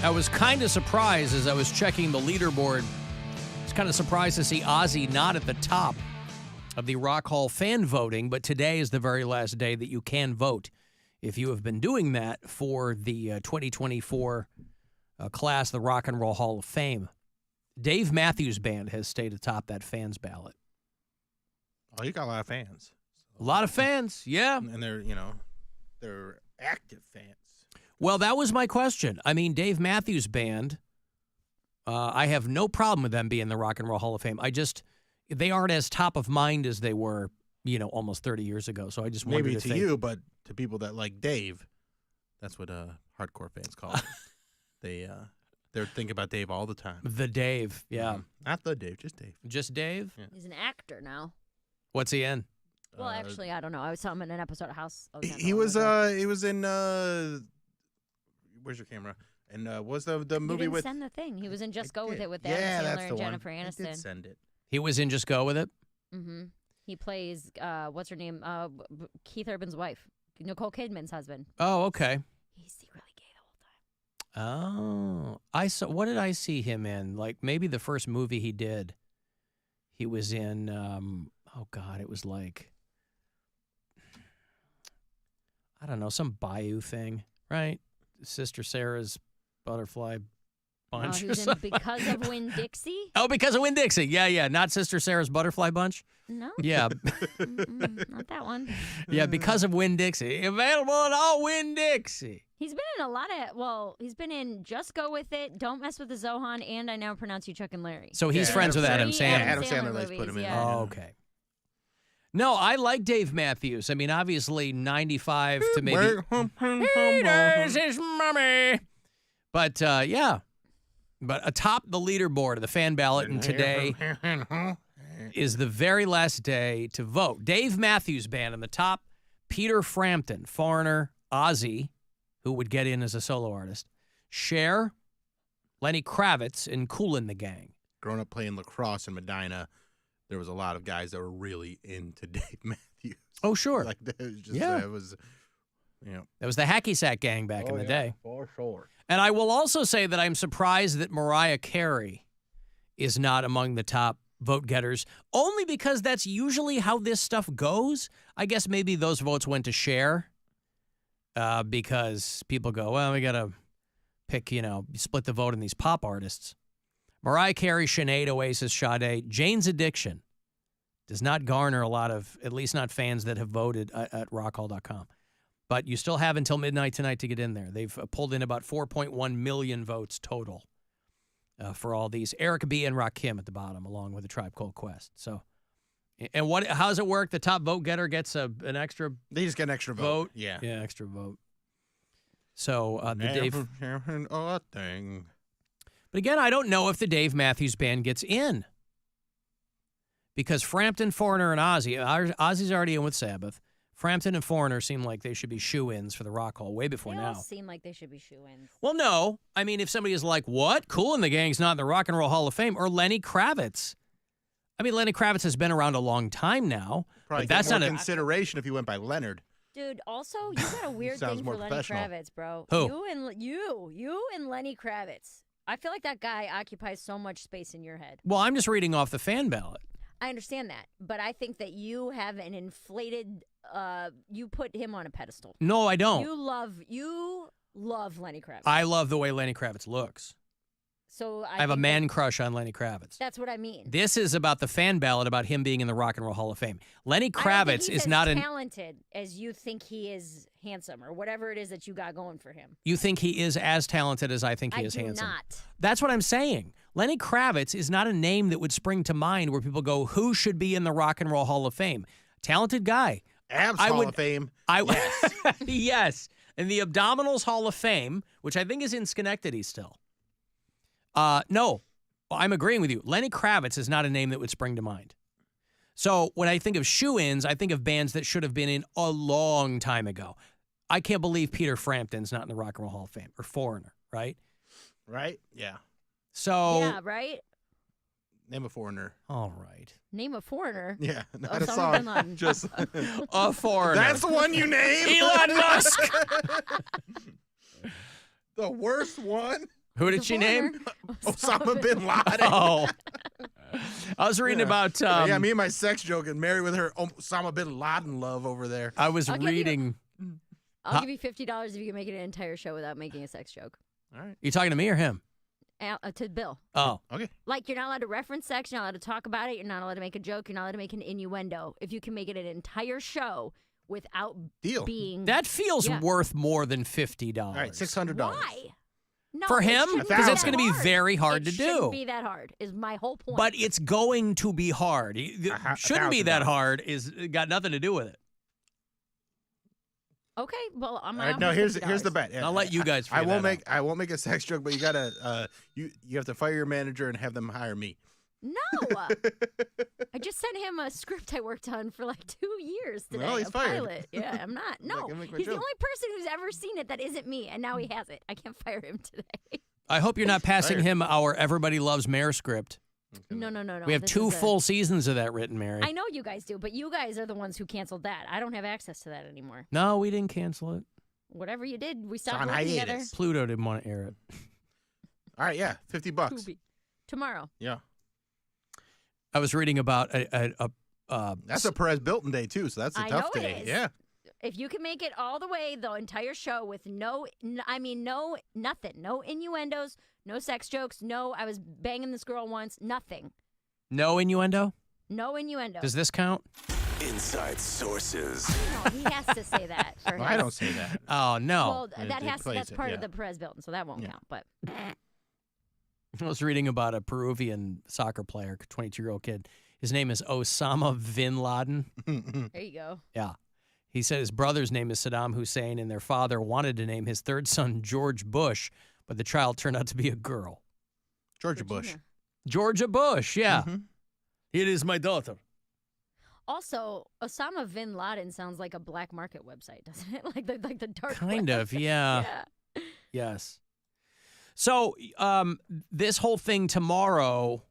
I was kind of surprised as I was checking the leaderboard. I was kind of surprised to see Ozzy not at the top of the Rock Hall fan voting, but today is the very last day that you can vote if you have been doing that for the 2024 class, the Rock and Roll Hall of Fame. Dave Matthews Band has stayed atop that fans ballot. Oh, you got a lot of fans. A lot of fans, yeah. And they're, they're active fans. Well, that was my question. I mean, Dave Matthews Band, I have no problem with them being in the Rock and Roll Hall of Fame. They aren't as top of mind as they were, almost 30 years ago. So I just wondered maybe if to you, but to people that like Dave, that's what hardcore fans call it. They're thinking about Dave all the time. The Dave, yeah. Not the Dave, just Dave. Just Dave? Yeah. He's an actor now. What's he in? Well, actually, I don't know. I saw him in an episode of House. He was in where's your camera? And was the movie with? Send the thing. He was in Just Go With It with Adam Sandler and Jennifer Aniston. I did send it. He was in Just Go With It. Mm-hmm. He plays what's her name? Keith Urban's wife, Nicole Kidman's husband. Oh, okay. He's secretly gay the whole time. Oh, I saw. What did I see him in? Like maybe the first movie he did. He was in. Oh God, it was like. I don't know, some Bayou thing, right? Sister Sarah's Butterfly Bunch. He was in Because of Winn-Dixie? Oh, Because of Winn-Dixie. Yeah. Not Sister Sarah's Butterfly Bunch. No. Yeah. Not that one. Yeah, Because of Winn-Dixie. Available at all Winn-Dixie. He's been in a lot of, he's been in Just Go With It, Don't Mess with the Zohan, and I Now Pronounce You Chuck and Larry. So he's friends with Adam Sandler. Adam Sandler likes put him in. Yeah. Oh, okay. No, I like Dave Matthews. I mean, obviously 95 to maybe. Hey, there's his mommy. But, yeah. But atop the leaderboard of the fan ballot, and today is the very last day to vote. Dave Matthews Band on the top, Peter Frampton, Foreigner, Ozzy, who would get in as a solo artist, Cher, Lenny Kravitz, and Kool and the Gang. Growing up playing lacrosse in Medina, there was a lot of guys that were really into Dave Matthews. Oh, sure. Like that was just, yeah. That was the Hacky Sack Gang back in the day. For sure. And I will also say that I'm surprised that Mariah Carey is not among the top vote getters, only because that's usually how this stuff goes. I guess maybe those votes went to Cher because people go, well, we got to pick, split the vote in these pop artists. Mariah Carey, Sinead, Oasis, Sade, Jane's Addiction does not garner a lot of, at least not fans that have voted at rockhall.com. But you still have until midnight tonight to get in there. They've pulled in about 4.1 million votes total for all these. Eric B. and Rakim at the bottom, along with the Tribe Called Quest. So, and how does it work? The top vote getter gets an extra. They just get an extra vote. Yeah, extra vote. So the Dave. Thing. But again, I don't know if the Dave Matthews Band gets in. Because Frampton, Foreigner, and Ozzy. Ozzy's already in with Sabbath. Frampton and Foreigner seem like they should be shoe-ins for the Rock Hall way before now. They all seem like they should be shoe-ins. Well, no. I mean, if somebody is like, what? Kool and the Gang's not in the Rock and Roll Hall of Fame. Or Lenny Kravitz. I mean, Lenny Kravitz has been around a long time now. Probably but that's more not consideration if you went by Leonard. Dude, also, you got a weird thing for Lenny Kravitz, bro. Who? You and Lenny Kravitz. I feel like that guy occupies so much space in your head. Well, I'm just reading off the fan ballot. I understand that, but I think that you have an inflated. You put him on a pedestal. No, I don't. You love Lenny Kravitz. I love the way Lenny Kravitz looks. So I have a man crush on Lenny Kravitz. That's what I mean. This is about the fan ballot about him being in the Rock and Roll Hall of Fame. Lenny Kravitz is not as talented as you think he is handsome, or whatever it is that you got going for him. You think he is as talented as I think he is handsome? I do not. That's what I'm saying. Lenny Kravitz is not a name that would spring to mind where people go, who should be in the Rock and Roll Hall of Fame? Talented guy. Hall of Fame. Yes. Yes. And the Abdominals Hall of Fame, which I think is in Schenectady still. No, I'm agreeing with you. Lenny Kravitz is not a name that would spring to mind. So when I think of shoe-ins, I think of bands that should have been in a long time ago. I can't believe Peter Frampton's not in the Rock and Roll Hall of Fame, or Foreigner, right? Right? Yeah. So. Yeah, right? Name a foreigner. All right. Name a foreigner? Yeah, not a song. Just a foreigner. That's the one you name? Elon Musk. The worst one? Who did she name? Osama bin Laden. Oh. I was reading about... yeah, me and my sex joke and Mary with her Osama bin Laden love over there. I was reading... I'll give you $50 if you can make it an entire show without making a sex joke. All right. You talking to me or him? To Bill. Oh. Okay. Like, you're not allowed to reference sex. You're not allowed to talk about it. You're not allowed to make a joke. You're not allowed to make an innuendo. If you can make it an entire show without being... That feels worth more than $50. All right, $600. Why? No, For him? Because it's going to be very hard to do. It shouldn't be that hard, is my whole point. But it's going to be hard. It shouldn't be that hard. Got nothing to do with it. Okay, well, I'm all right, no, here's the bet. I'll let you guys I won't make a sex joke, but you gotta you have to fire your manager and have them hire me. No. I just sent him a script I worked on for like 2 years today. Well, he's a fired. pilot. Yeah, I'm not. No, he's the only person who's ever seen it that isn't me, and now he has it. I can't fire him today. I hope you're not passing him our Everybody Loves Mayor script. No. We have 2 full seasons of that written, Mary. I know you guys do, but you guys are the ones who canceled that. I don't have access to that anymore. No, we didn't cancel it. Whatever you did, we stopped working together. Pluto didn't want to air it. All right, yeah, $50. Tomorrow. Yeah. I was reading about that's a Perez Bilton day too, so that's a tough day. It is. Yeah. If you can make it all the way, the entire show with nothing, no innuendos, no sex jokes, no I was banging this girl once, nothing. No innuendo? No innuendo. Does this count? Inside sources. No, he has to say that. Well, I don't say that. Oh, no. Well, that's part of the Perez Bilton, so that won't count. But I was reading about a Peruvian soccer player, 22-year-old kid. His name is Osama bin Laden. There you go. Yeah. He said his brother's name is Saddam Hussein, and their father wanted to name his third son George Bush, but the child turned out to be a girl. Georgia Bush. Georgia Bush, yeah. Mm-hmm. It is my daughter. Also, Osama bin Laden sounds like a black market website, doesn't it? like the dark Kind web. of, yeah. Yes. So, this whole thing tomorrow,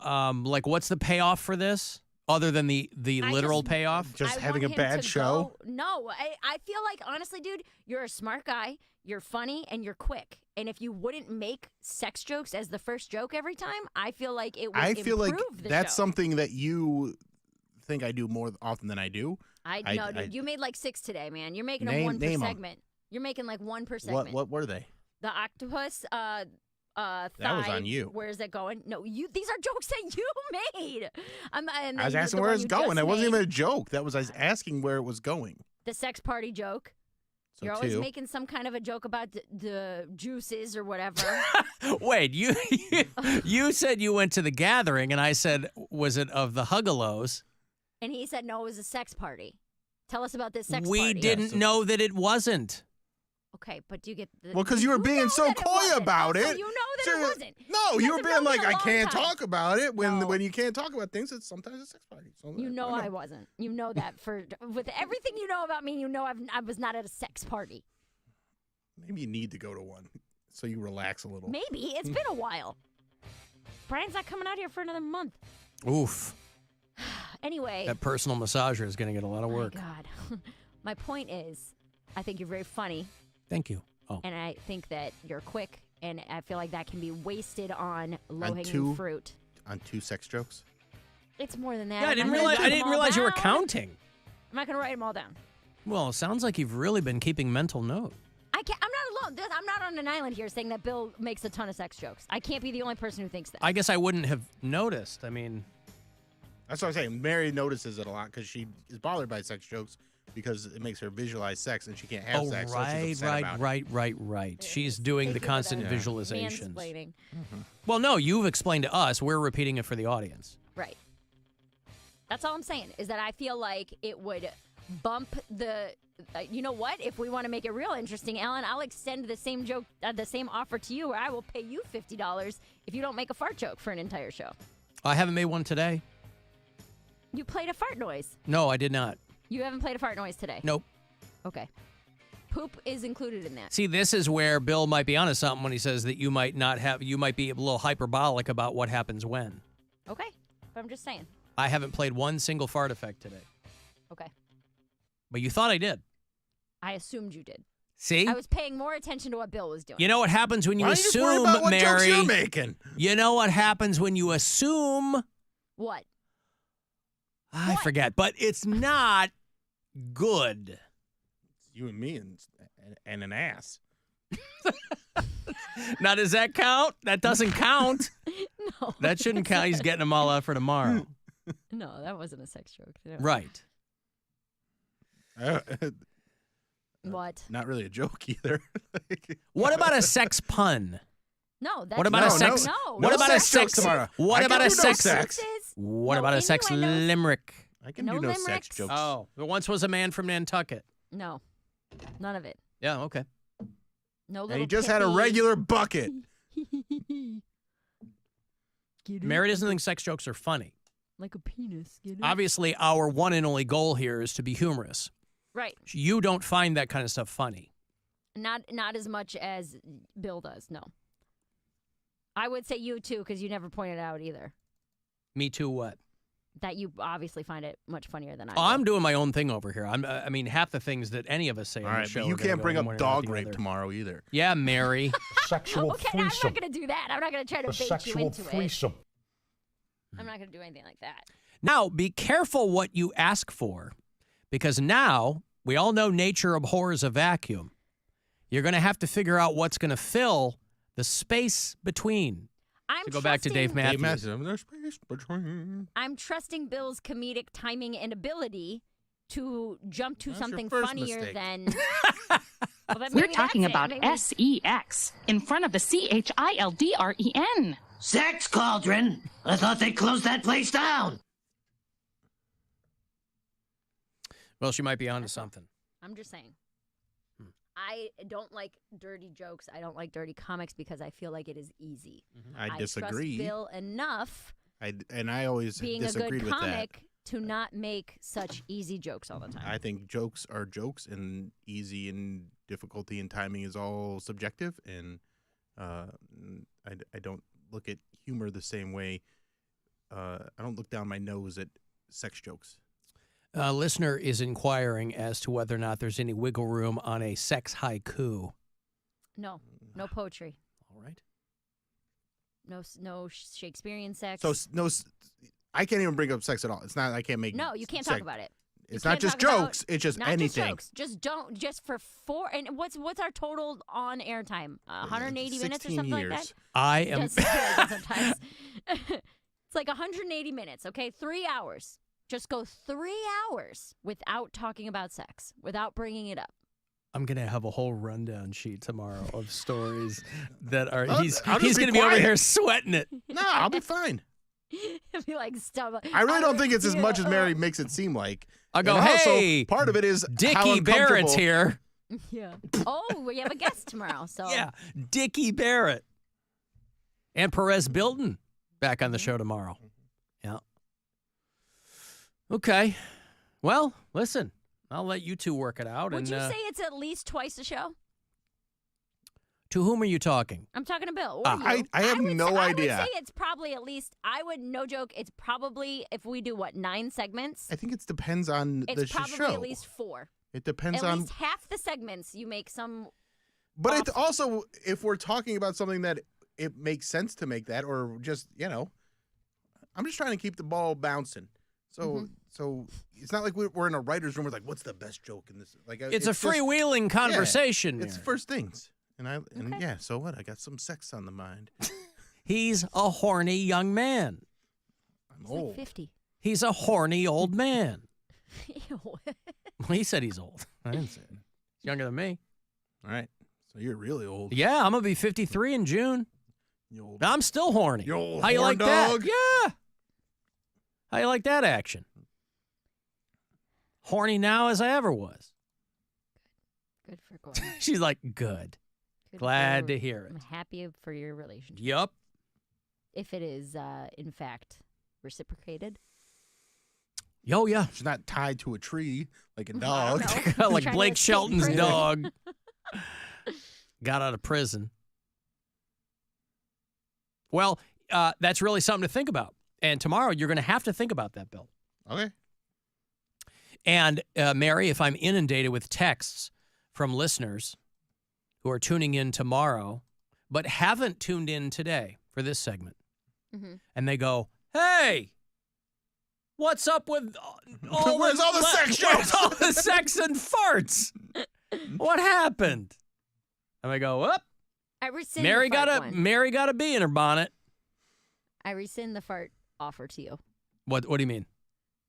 what's the payoff for this? Other than the literal payoff? Just having a bad show? No, I feel like, honestly, dude, you're a smart guy, you're funny, and you're quick. And if you wouldn't make sex jokes as the first joke every time, I feel like it would improve the that's show. something that you think I do more often than I do. No, dude, you made like 6 today, man. You're making them 1 per segment. You're making like 1 per segment. What were they? The octopus, thigh. That was on you. Where's it going? No, these are jokes that you made. I was asking where it's going. It wasn't even a joke. I was asking where it was going. The sex party joke. So You're always making some kind of a joke about the juices or whatever. Wait, you said you went to the gathering, and I said, was it of the Huggalos? And he said, no, it was a sex party. Tell us about this sex party. We didn't know that it wasn't. Okay, but do you get the... Well, because you were being so coy about it. You know that it wasn't. No, you were being like, I can't talk about it. When you can't talk about things, it's sometimes a sex party. So you know I wasn't. You know that. With everything you know about me, you know I was not at a sex party. Maybe you need to go to one so you relax a little. Maybe. It's been a while. Brian's not coming out here for another month. Oof. Anyway. That personal massager is going to get a lot of work. Oh, my God. My point is, I think you're very funny. Thank you. Oh. And I think that you're quick, and I feel like that can be wasted on low-hanging fruit. On 2 sex jokes? It's more than that. Yeah, I didn't realize you were counting. I'm not going to write them all down. Well, it sounds like you've really been keeping mental note. I'm not alone. I'm not on an island here saying that Bill makes a ton of sex jokes. I can't be the only person who thinks that. I guess I wouldn't have noticed. I mean... That's what I'm saying. Mary notices it a lot because she is bothered by sex jokes because it makes her visualize sex and she can't have sex. Right. She's doing the constant visualizations. Mansplaining. Mm-hmm. Well, no, you've explained to us. We're repeating it for the audience. Right. That's all I'm saying, is that I feel like it would bump the... you know what? If we want to make it real interesting, Alan, I'll extend the same joke, the same offer to you, where I will pay you $50 if you don't make a fart joke for an entire show. I haven't made one today. You played a fart noise. No, I did not. You haven't played a fart noise today? Nope. Okay. Poop is included in that. See, this is where Bill might be onto something when he says that you might be a little hyperbolic about what happens when. Okay. But I'm just saying. I haven't played one single fart effect today. Okay. But you thought I did. I assumed you did. See? I was paying more attention to what Bill was doing. You know what happens when you Why don't you just worry about assume, what jokes Mary? you're making? You know what happens when you assume? What? I forget, but it's not good. It's you and me and an ass. Now, does that count? That doesn't count. No. That shouldn't count. He's getting them all out for tomorrow. No, that wasn't a sex joke. No. Right. What? Not really a joke either. What about a sex pun? No, that's What about No, a sex? No. What about a sex sex? jokes tomorrow. What I about can a do no sex? sex. What No about a sex innuendos. limerick? I can No do no limericks. sex jokes. Oh, there once was a man from Nantucket. No, none of it. Yeah. Okay. No little. And he just had a pithy- regular bucket. Get it? Mary doesn't think sex jokes are funny. Like a penis. Get it? Obviously, our one and only goal here is to be humorous. Right. You don't find that kind of stuff funny. Not as much as Bill does. No. I would say you too, because you never pointed out either Me too. What? that you obviously find it much funnier than I. Oh, do. I'm doing my own thing over here. I mean, half the things that any of us say All on the right, show. but you are gonna can't go bring one up way or dog the rape other. tomorrow either. Yeah, Mary. Sexual Okay, I'm threesome. not going to do that. I'm not going to try to A bait you sexual into it. threesome. I'm not going to do anything like that. Now, be careful what you ask for, because now we all know nature abhors a vacuum. You're going to have to figure out what's going to fill the space between. I'm To go back to Dave trusting- Matthews. There's space between. I'm trusting Bill's comedic timing and ability to jump to That's your something first funnier mistake. than. Well, then We're maybe talking that's it. about Maybe- SEX in front of the CHILDREN. Sex cauldron? I thought they closed that place down. Well, she might be onto something. I'm just saying. I don't like dirty jokes. I don't like dirty comics because I feel like it is easy. I disagree. Trust Bill enough I always being a disagreed good with that. comic to not make such easy jokes all the time. I think jokes are jokes, and easy and difficulty and timing is all subjective. And I don't look at humor the same way. I don't look down my nose at sex jokes. A listener is inquiring as to whether or not there's any wiggle room on a sex haiku. No poetry. All right. No Shakespearean sex. So I can't even bring up sex at all. It's not. I can't make. No, you can't sex. talk about it. It's You not can't just talk about- jokes. It's just Not anything. just jokes. Just for 4. And what's our total on air time? 180 minutes or 16 something years. like that. I am. Just like sometimes. It's like 180 minutes. Okay, 3 hours. Just go 3 hours without talking about sex, without bringing it up. I'm gonna have a whole rundown sheet tomorrow of stories that are. I'll He's just be gonna be over quiet. here sweating it. No, I'll be fine. It'd be like stuff. I really don't think it's as much as Mary makes it seem like. I go, And also, hey, part of it is how Dickie Barrett's uncomfortable- here. Yeah. Oh, we have a guest tomorrow. So Yeah, Dickie Barrett and Perez Bilton back on the show tomorrow. Yeah. Okay. Well, listen, I'll let you two work it out. Would and you say it's at least twice a show? to whom are you talking? I'm talking to Bill. Or you. I have would no say, idea. I would say it's probably at least. No joke. It's probably if we do 9 segments. I think it depends on the It's probably show. at least 4. It depends At on. least half the segments you make some. But it's also, if we're talking about something that it makes sense to make that, or just, I'm just trying to keep the ball bouncing. So so it's not like we're in a writer's room. We're like, what's the best joke in this? Like, It's a just- freewheeling conversation. It's here. first things. And Okay. yeah, so what? I got some sex on the mind. He's a horny young man. I'm It's like old. 50. He's a horny old man. Ew. Well, he said he's old. I didn't say it. He's younger than me. All right. So you're really old. Yeah, I'm gonna be 53 in June. You old. I'm still horny. You old How you horn like dog. that? Yeah. How you like that action? Horny now as I ever was. Good for Gordon. She's like, good. Good Glad for- to hear it. I'm happy for your relationship. Yup. If it is, in fact, reciprocated. Yo, yeah. She's not tied to a tree like a I dog. don't know. Like Trying to Blake escape Shelton's prison. dog. Got out of prison. Well, that's really something to think about. And tomorrow you're going to have to think about that, Bill. Okay. And Mary, if I'm inundated with texts from listeners who are tuning in tomorrow but haven't tuned in today for this segment. Mm-hmm. And they go, hey, what's up with all Where's all the sex jokes? Where's all the sex and farts? What happened? And I go, whoop. I rescind Mary the fart one. Mary got a bee in her bonnet. I rescind the fart offer to you. What do you mean?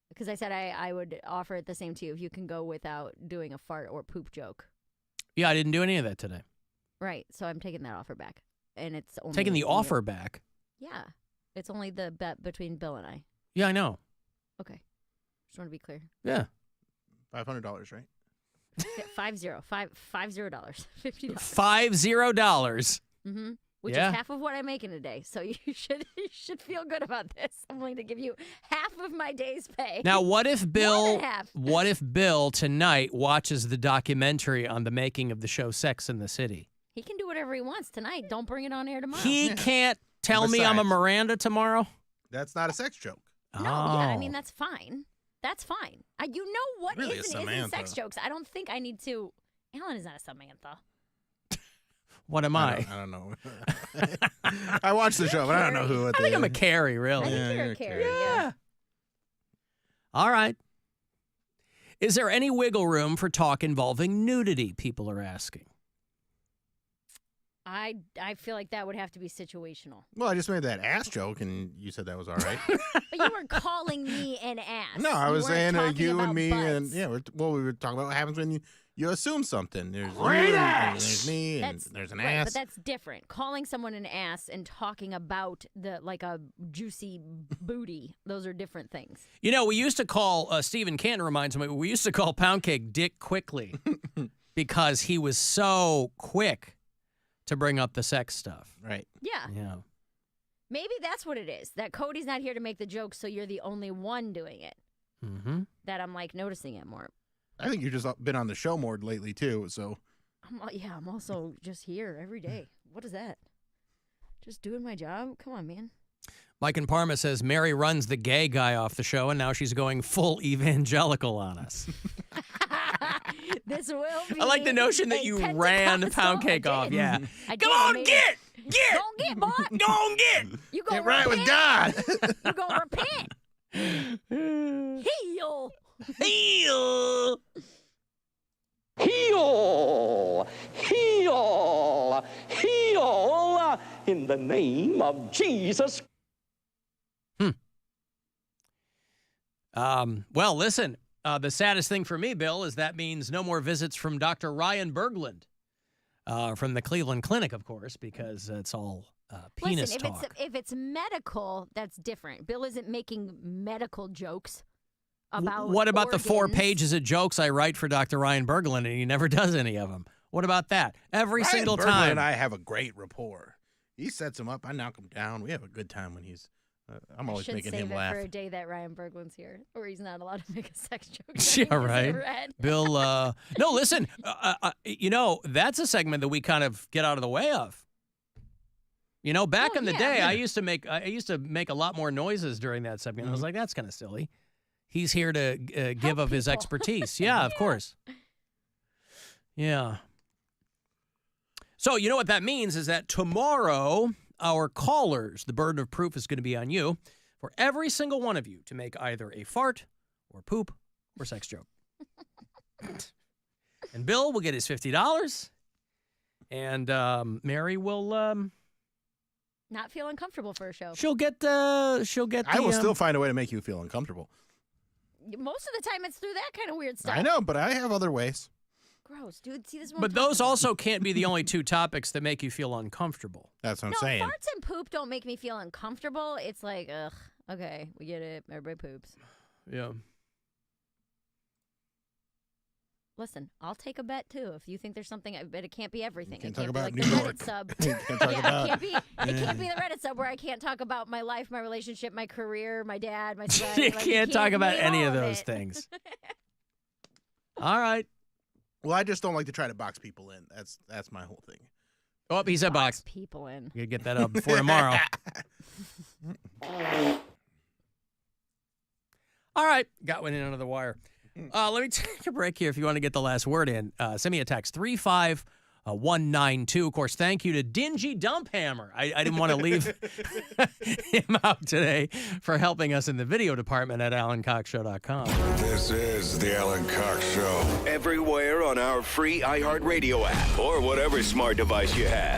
Because I said I would offer it the same to you if you can go without doing a fart or poop joke. Yeah, I didn't do any of that today. Right. So I'm taking that offer back. And it's only Taking the you. offer back. Yeah. It's only the bet between Bill and I. Yeah, I know. Okay. Just want to be clear. Yeah. $500, right? $50. $50. $50. $50. Mm-hmm. Which Yeah. is half of what I'm making a day. So you should feel good about this. I'm willing to give you half of my day's pay. Now, what if More Bill than half. what if Bill tonight watches the documentary on the making of the show Sex and the City? He can do whatever he wants tonight. Don't bring it on air tomorrow. He can't tell me I'm a Besides- Miranda tomorrow? That's not a sex joke. No, yeah, I Oh. mean, that's fine. That's fine. You know what Really a is and isn't sex Samantha. jokes. I don't think I need to. Alan is not a Samantha. What am I? I don't know. I watched the show, but I don't know who. I think I'm a Carrie, I really. think Yeah, you're you're a a Carrie. Carrie. Yeah. All right. Is there any wiggle room for talk involving nudity? People are asking. I feel like that would have to be situational. Well, I just made that ass joke, and you said that was all right. But you were calling me an ass. No, I You was weren't saying talking you about and me, and butts. yeah, we were talking about what happens when you assume something. There's you, Great and ass! there's me, and there's an right, ass. But that's different. Calling someone an ass and talking about like a juicy booty, those are different things. You know, we used to call, Stephen Canton reminds me, we used to call Pound Cake Dick Quickly because he was so quick to bring up the sex stuff. Right. Yeah. Yeah. Maybe that's what it is. That Cody's not here to make the jokes, so you're the only one doing it. Mm-hmm. That I'm like noticing it more. I think you've just been on the show more lately too. So I'm also just here every day. What is that? Just doing my job? Come on, man. Mike in Parma says Mary runs the gay guy off the show, and now she's going full evangelical on us. This will be I like the notion that a you ran Pentecostal Pound Cake off. again. Yeah. I did, Come I on, made get! it. Get! Go and get, boy. Go on, get! You go get right with God. You go repent. Heal. Heel! Heal! Heal! Heal! In the name of Jesus. Well, listen, the saddest thing for me, Bill, is that means no more visits from Dr. Ryan Berglund from the Cleveland Clinic, of course, because it's all penis Listen, talk. if it's medical, that's different. Bill isn't making medical jokes about What about the 4 organs. pages of jokes I write for Dr. Ryan Berglund, and he never does any of them? What about that? Every Ryan single Berglund time. and I have a great rapport. He sets him up. I knock him down. We have a good time when he's. I'm always should making save him it laugh. for a day that Ryan Berglund's here, or he's not allowed to make a sex joke. Yeah, right. Red. Bill, no, listen, you know, that's a segment that we kind of get out of the way of. You know, back in the yeah. day, I used to make a lot more noises during that segment. I was like, that's kind of silly. He's here to give of his people. expertise. Yeah, of course. Yeah. So you know what that means is that tomorrow, our callers, the burden of proof is going to be on you for every single one of you to make either a fart or poop or sex joke. And Bill will get his $50. And Mary will Not feel uncomfortable for a show. she'll get the I will still find a way to make you feel uncomfortable. Most of the time, it's through that kind of weird stuff. I know, but I have other ways. Gross, dude. See, this is what But I'm those talking about. also can't be the only 2 topics that make you feel uncomfortable. That's what I'm No, saying. farts and poop don't make me feel uncomfortable. It's like, ugh, okay, we get it. Everybody poops. Yeah. Listen, I'll take a bet too. If you think there's something, but it can't be everything. Can't It talk can't about be New like the York. Reddit sub. Can't talk about. It can't be the Reddit sub where I can't talk about my life, my relationship, my career, my dad, my son. You Like, can't talk about name any all of those it. things. All right. Well, I just don't like to try to box people in. That's my whole thing. Oh, he said box. People in. You gotta get that up before tomorrow. All right. Got one in under the wire. Let me take a break here if you want to get the last word in. Send me a text, 351 192. Of course, thank you to Dingy Dump Hammer. I didn't want to leave him out today for helping us in the video department at AlanCoxShow.com. This is the Alan Cox Show. Everywhere on our free iHeartRadio app or whatever smart device you have.